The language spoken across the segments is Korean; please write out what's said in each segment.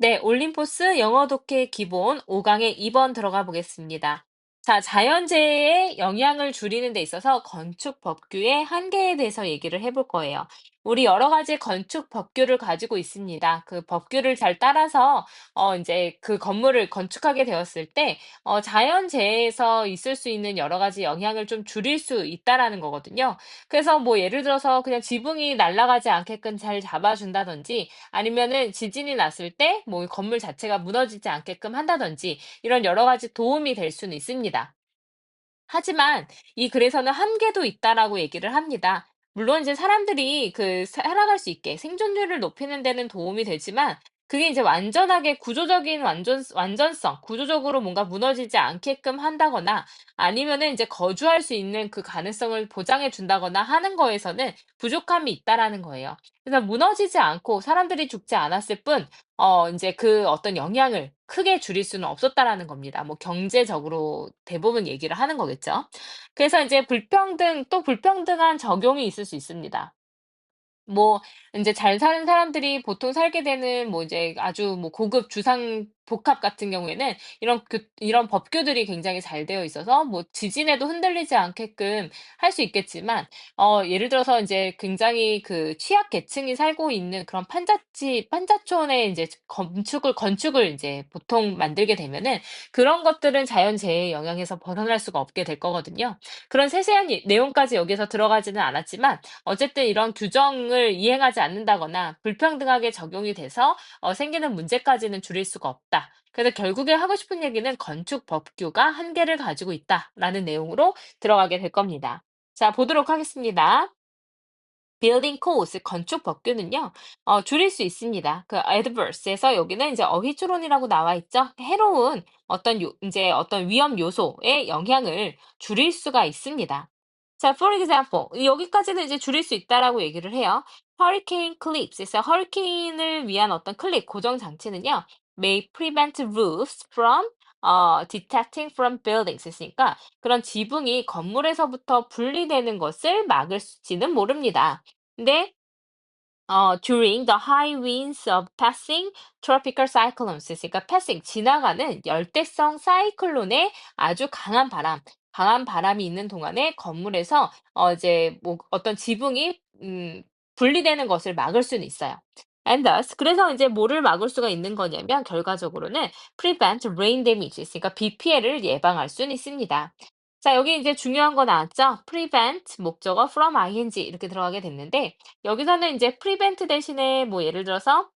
네, 올림포스 영어 독해 기본 5강에 2번 들어가 보겠습니다. 자, 자연재해의 영향을 줄이는 데 있어서 건축 법규의 한계에 대해서 얘기를 해볼 거예요. 우리 여러 가지 건축 법규를 가지고 있습니다. 그 법규를 잘 따라서 이제 그 건물을 건축하게 되었을 때 자연재해에서 있을 수 있는 여러 가지 영향을 좀 줄일 수 있다라는 거거든요. 그래서 뭐 예를 들어서 그냥 지붕이 날아가지 않게끔 잘 잡아준다든지 아니면은 지진이 났을 때 뭐 건물 자체가 무너지지 않게끔 한다든지 이런 여러 가지 도움이 될 수는 있습니다. 하지만 이 글에서는 한계도 있다라고 얘기를 합니다. 물론 이제 사람들이 그 살아갈 수 있게 생존율을 높이는 데는 도움이 되지만 그게 이제 완전하게 구조적인 완전성, 구조적으로 뭔가 무너지지 않게끔 한다거나 아니면은 이제 거주할 수 있는 그 가능성을 보장해 준다거나 하는 거에서는 부족함이 있다라는 거예요. 그래서 무너지지 않고 사람들이 죽지 않았을 뿐 인제 그 어떤 영향을 크게 줄일 수는 없었다라는 겁니다. 뭐 경제적으로 대부분 얘기를 하는 거겠죠. 그래서 인제 불평등한 적용이 있을 수 있습니다. 뭐 인제 잘 사는 사람들이 보통 살게 되는 뭐 이제 아주 뭐 고급 주상 복합 같은 경우에는 이런 법규들이 굉장히 잘 되어 있어서 뭐 지진에도 흔들리지 않게끔 할 수 있겠지만 예를 들어서 인제 굉장히 그 취약 계층이 살고 있는 그런 판자촌에 인제 건축을 인제 보통 만들게 되면은 그런 것들은 자연재해의 영향에서 벗어날 수가 없게 될 거거든요. 그런 세세한 내용까지 여기서 들어가지는 않았지만 어쨌든 이런 규정을 이행하지 않는다거나 불평등하게 적용이 돼서 생기는 문제까지는 줄일 수가 없다. 그래서 결국에 하고 싶은 얘기는 건축 법규가 한계를 가지고 있다라는 내용으로 들어가게 될 겁니다. 자, 보도록 하겠습니다. building codes 건축 법규는요, 줄일 수 있습니다. 그 adverse에서 여기는 이제 어휘추론이라고 나와 있죠. 해로운 이제 어떤 위험 요소의 영향을 줄일 수가 있습니다. 자, for example, 여기까지는 이제 줄일 수 있다라고 얘기를 해요. hurricane clips에서 허리케인을 위한 어떤 클립 고정 장치는요, may prevent roofs from detaching from buildings 했으니까 그런 지붕이 건물에서부터 분리되는 것을 막을지는 모릅니다. 근데 during the high winds of passing tropical cyclones 그러니까 passing 지나가는 열대성 사이클론의 아주 강한 바람이 있는 동안에 건물에서 이제 뭐 어떤 지붕이 분리되는 것을 막을 수는 있어요. And thus 그래서 이제 뭐를 막을 수가 있는 거냐면 결과적으로는 prevent rain damage 그러니까 비 피해를 예방할 수는 있습니다. 자, 여기 이제 중요한 거 나왔죠? prevent 목적어 from ing 이렇게 들어가게 됐는데 여기서는 이제 prevent 대신에 뭐 예를 들어서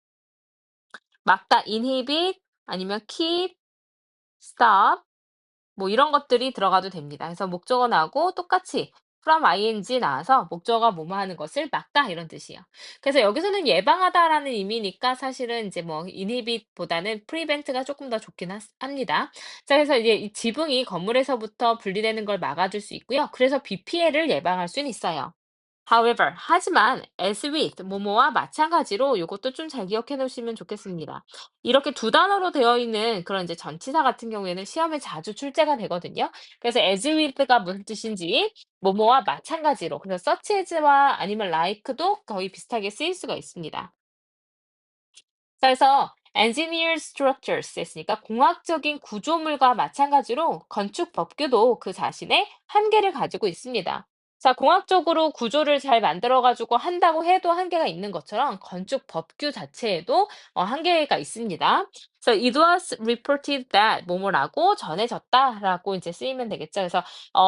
막다 inhibit 아니면 keep, stop 뭐 이런 것들이 들어가도 됩니다. 그래서 목적어 나오고 똑같이 from ing 나와서 목적어가 뭐뭐 하는 것을 막다 이런 뜻이에요. 그래서 여기서는 예방하다라는 의미니까 사실은 이제 뭐 inhibit보다는 prevent가 조금 더 좋긴 합니다. 자, 그래서 이제 이 지붕이 건물에서부터 분리되는 걸 막아줄 수 있고요. 그래서 비 피해를 예방할 수는 있어요. However, 하지만 as with 뭐뭐와 마찬가지로 요것도 좀 잘 기억해 놓으시면 좋겠습니다. 이렇게 두 단어로 되어 있는 그런 이제 전치사 같은 경우에는 시험에 자주 출제가 되거든요. 그래서 as with가 무슨 뜻인지 뭐뭐와 마찬가지로 그래서 such as와 아니면 like도 거의 비슷하게 쓰일 수가 있습니다. 자, 그래서 engineered structures 했으니까 공학적인 구조물과 마찬가지로 건축 법규도 그 자신의 한계를 가지고 있습니다. 자, 공학적으로 구조를 잘 만들어 가지고 한다고 해도 한계가 있는 것처럼 건축 법규 자체에도 한계가 있습니다. 그래서 it was reported that 뭐뭐라고 전해졌다라고 이제 쓰이면 되겠죠. 그래서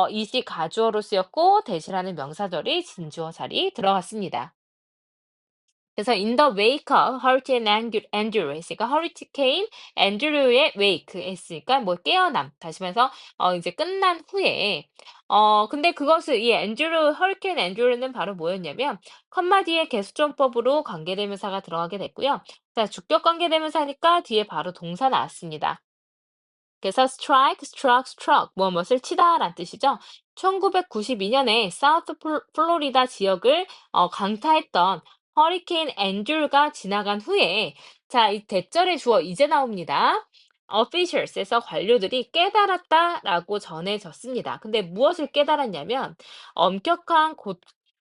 이시 가주어로 쓰였고 대시라는 명사절이 진주어 자리 들어갔습니다. 그래서 in the wake of Hurricane Andrew 했으니까 Hurricane Andrew의 wake 했으니까 뭐 깨어남 다시 말해서 이제 끝난 후에 근데 그것을 이 Andrew Hurricane Andrew는 바로 뭐였냐면 컴마 뒤에 계수점법으로 관계대명사가 들어가게 됐고요. 자, 주격 관계대명사니까 뒤에 바로 동사 나왔습니다. 그래서 strike, struck, struck 무엇을 치다라는 뜻이죠. 1992년에 사우스 플로리다 지역을 강타했던 허리케인 앤드류가 지나간 후에 자, 이 대절의 주어 이제 나옵니다. officials에서 관료들이 깨달았다라고 전해졌습니다. 근데 무엇을 깨달았냐면 엄격한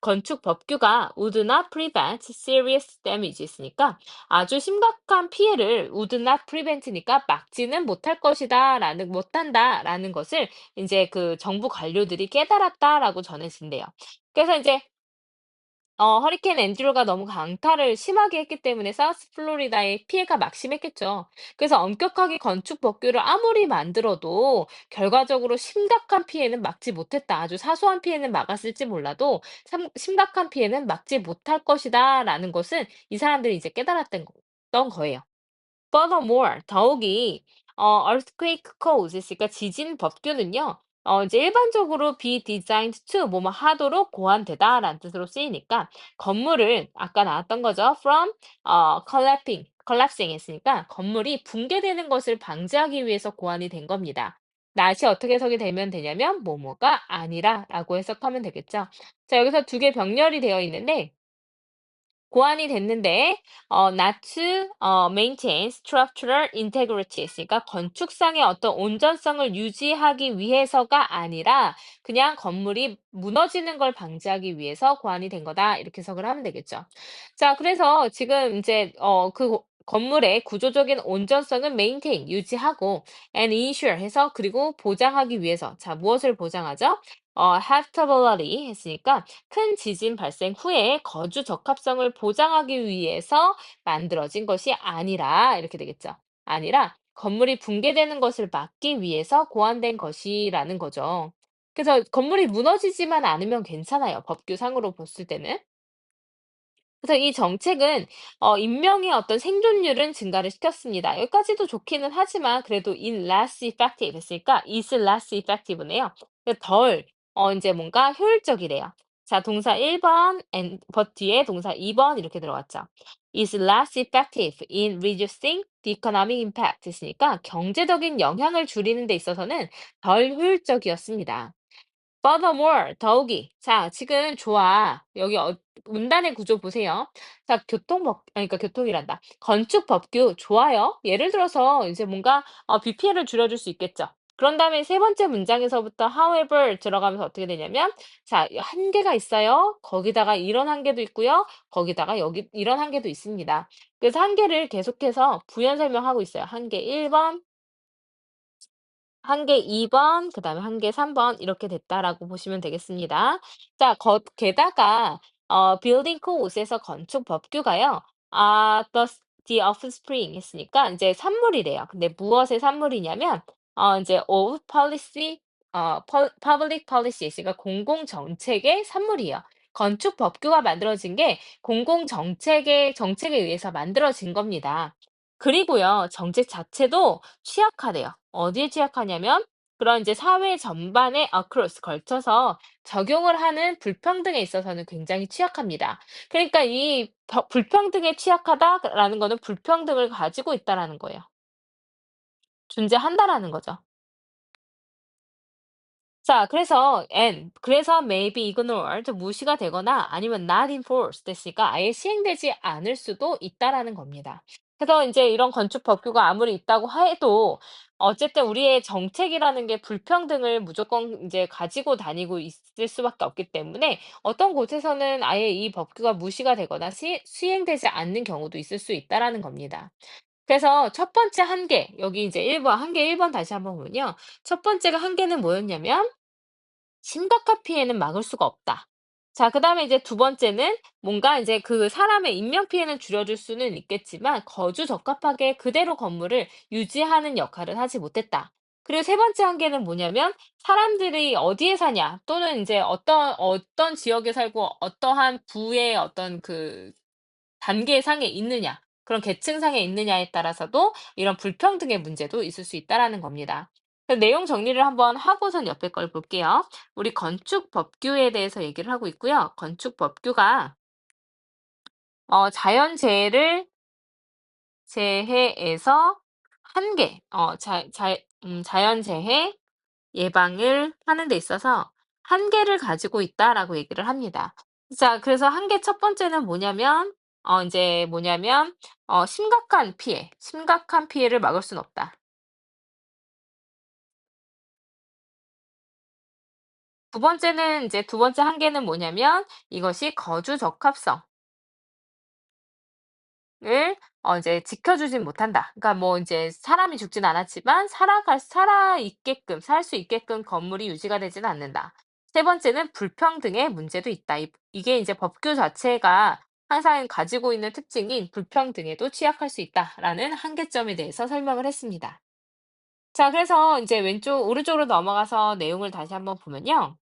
건축 법규가 would not prevent serious damage였으니까 아주 심각한 피해를 would not prevent니까 막지는 못할 것이다라는 못한다라는 것을 이제 그 정부 관료들이 깨달았다라고 전해진대요. 그래서 이제 허리케인 앤드류가 너무 강타를 심하게 했기 때문에 사우스 플로리다의 피해가 막심했겠죠. 그래서 엄격하게 건축 법규를 아무리 만들어도 결과적으로 심각한 피해는 막지 못했다. 아주 사소한 피해는 막았을지 몰라도 심각한 피해는 막지 못할 것이다라는 것은 이 사람들이 이제 깨달았던 거예요. Furthermore, 더욱이 earthquake codes, 그러니까 지진 법규는요. 이제 일반적으로 be designed to 뭐뭐 하도록 고안되다라는 뜻으로 쓰이니까 건물을 아까 나왔던 거죠. From collapsing 했으니까 건물이 붕괴되는 것을 방지하기 위해서 고안이 된 겁니다. 낫이 어떻게 해석이 되면 되냐면 뭐뭐가 아니라라고 해석하면 되겠죠. 자, 여기서 두 개 병렬이 되어 있는데 고안이 됐는데 not to maintain structural integrity 했으니까 건축상의 어떤 온전성을 유지하기 위해서가 아니라 그냥 건물이 무너지는 걸 방지하기 위해서 고안이 된 거다. 이렇게 해석을 하면 되겠죠. 자, 그래서 지금 이제 그 건물의 구조적인 온전성은 maintain 유지하고 and ensure 해서 그리고 보장하기 위해서 자, 무엇을 보장하죠? habitability 했으니까 큰 지진 발생 후에 거주 적합성을 보장하기 위해서 만들어진 것이 아니라 이렇게 되겠죠. 아니라 건물이 붕괴되는 것을 막기 위해서 고안된 것이라는 거죠. 그래서 건물이 무너지지만 않으면 괜찮아요. 법규상으로 봤을 때는. 그래서 이 정책은 인명의 어떤 생존율은 증가를 시켰습니다. 여기까지도 좋기는 하지만 그래도 in less effective 했으니까 is less effective네요. 덜 인제 뭔가 효율적이래요. 자, 동사 1번 and but 뒤에 동사 2번 이렇게 들어갔죠. is less effective in reducing the economic impact 했으니까 경제적인 영향을 줄이는 데 있어서는 덜 효율적이었습니다. Furthermore, 더욱이. 자, 지금 좋아. 여기 문단의 구조 보세요. 자, 그러니까 교통이란다. 건축 법규 좋아요. 예를 들어서 이제 뭔가 비 피해를 줄여줄 수 있겠죠. 그런 다음에 세 번째 문장에서부터 however 들어가면서 어떻게 되냐면 자, 한계가 있어요. 거기다가 이런 한계도 있고요. 거기다가 여기 이런 한계도 있습니다. 그래서 한계를 계속해서 부연 설명하고 있어요. 한계 1번, 한계 2번, 그다음에 한계 3번 이렇게 됐다라고 보시면 되겠습니다. 자, 게다가 building code에서 건축 법규가요. the offspring 했으니까 이제 산물이래요. 근데 무엇의 산물이냐면 이제 of policy public policy 있으니까 공공 정책의 산물이에요. 건축 법규가 만들어진 게 공공 정책에 의해서 만들어진 겁니다. 그리고요, 정책 자체도 취약하대요. 어디에 취약하냐면 그런 이제 사회 전반에 across 걸쳐서 적용을 하는 불평등에 있어서는 굉장히 취약합니다. 그러니까 이 불평등에 취약하다라는 거는 불평등을 가지고 있다라는 거예요. 존재한다라는 거죠. 자, 그래서 may be ignored, 무시가 되거나 아니면 not enforced 됐으니까 아예 시행되지 않을 수도 있다라는 겁니다. 그래서 이제 이런 건축 법규가 아무리 있다고 해도 어쨌든 우리의 정책이라는 게 불평등을 무조건 이제 가지고 다니고 있을 수밖에 없기 때문에 어떤 곳에서는 아예 이 법규가 무시가 되거나 시행되지 않는 경우도 있을 수 있다라는 겁니다. 그래서 첫 번째 한계, 여기 이제 1번, 한계 1번 다시 한번 보면요. 첫 번째가 한계는 뭐였냐면 심각한 피해는 막을 수가 없다. 자, 그다음에 이제 두 번째는 뭔가 이제 그 사람의 인명 피해는 줄여줄 수는 있겠지만 거주 적합하게 그대로 건물을 유지하는 역할을 하지 못했다. 그리고 세 번째 한계는 뭐냐면 사람들이 어디에 사냐 또는 이제 어떤 지역에 살고 어떠한 부의 어떤 그 단계상에 있느냐, 그런 계층상에 있느냐에 따라서도 이런 불평등의 문제도 있을 수 있다라는 겁니다. 내용 정리를 한번 하고선 옆에 걸 볼게요. 우리 건축 법규에 대해서 얘기를 하고 있고요. 건축 법규가 자연재해를 재해에서 한계, 자연재해 예방을 하는 데 있어서 한계를 가지고 있다라고 얘기를 합니다. 자, 그래서 한계 첫 번째는 뭐냐면 인제 뭐냐면 심각한 피해를 막을 수는 없다. 두 번째는 이제 두 번째 한계는 뭐냐면 이것이 거주 적합성을 이제 지켜주진 못한다. 그러니까 뭐 인제 사람이 죽진 않았지만 살아 있게끔 살 수 있게끔 건물이 유지가 되지는 않는다. 세 번째는 불평등의 문제도 있다. 이게 인제 법규 자체가 항상 가지고 있는 특징인 불평등에도 취약할 수 있다라는 한계점에 대해서 설명을 했습니다. 자, 그래서 인제 오른쪽으로 넘어가서 내용을 다시 한번 보면요.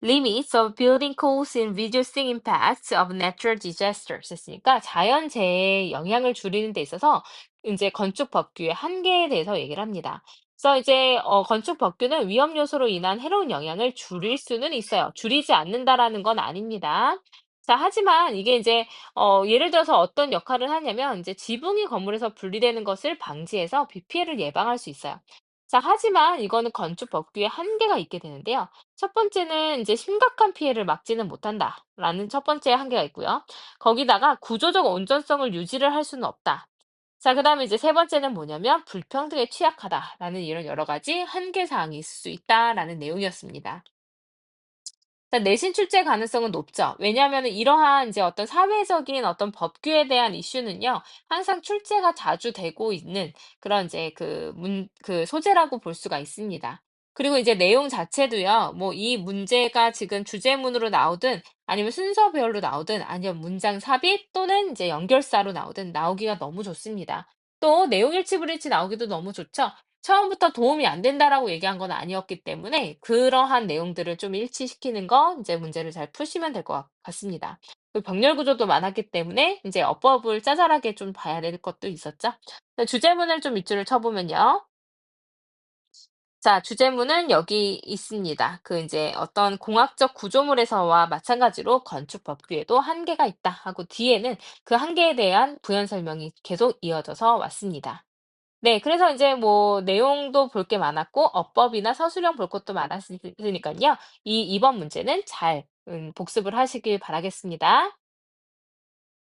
Limits of building codes in reducing impacts of natural disasters 했으니까 자연재해의 영향을 줄이는 데 있어서 이제 건축 법규의 한계에 대해서 얘기를 합니다. 그래서 이제 건축 법규는 위험 요소로 인한 해로운 영향을 줄일 수는 있어요. 줄이지 않는다라는 건 아닙니다. 자, 하지만 이게 이제 예를 들어서 어떤 역할을 하냐면 이제 지붕이 건물에서 분리되는 것을 방지해서 비 피해를 예방할 수 있어요. 자, 하지만 이거는 건축 법규에 한계가 있게 되는데요. 첫 번째는 이제 심각한 피해를 막지는 못한다라는 첫 번째 한계가 있고요. 거기다가 구조적 온전성을 유지를 할 수는 없다. 자, 그다음에 이제 세 번째는 뭐냐면 불평등에 취약하다라는 이런 여러 가지 한계 사항이 있을 수 있다라는 내용이었습니다. 자, 내신 출제 가능성은 높죠. 왜냐하면은 이러한 이제 어떤 사회적인 어떤 법규에 대한 이슈는요, 항상 출제가 자주 되고 있는 그런 이제 그 소재라고 볼 수가 있습니다. 그리고 이제 내용 자체도요, 뭐 이 문제가 지금 주제문으로 나오든 아니면 순서별로 나오든 아니면 문장 삽입 또는 이제 연결사로 나오든 나오기가 너무 좋습니다. 또 내용 일치 불일치 나오기도 너무 좋죠. 처음부터 도움이 안 된다라고 얘기한 건 아니었기 때문에 그러한 내용들을 좀 일치시키는 거 이제 문제를 잘 푸시면 될 것 같습니다. 그 병렬 구조도 많았기 때문에 이제 어법을 짜잘하게 좀 봐야 될 것도 있었죠. 네, 주제문을 좀 밑줄을 쳐보면요. 자, 주제문은 여기 있습니다. 그 이제 어떤 공학적 구조물에서와 마찬가지로 건축 법규에도 한계가 있다 하고 뒤에는 그 한계에 대한 부연 설명이 계속 이어져서 왔습니다. 네. 그래서 인제 뭐 내용도 볼 게 많았고 어법이나 서술형 볼 것도 많았으니깐요. 이 이번 문제는 잘 복습을 하시길 바라겠습니다.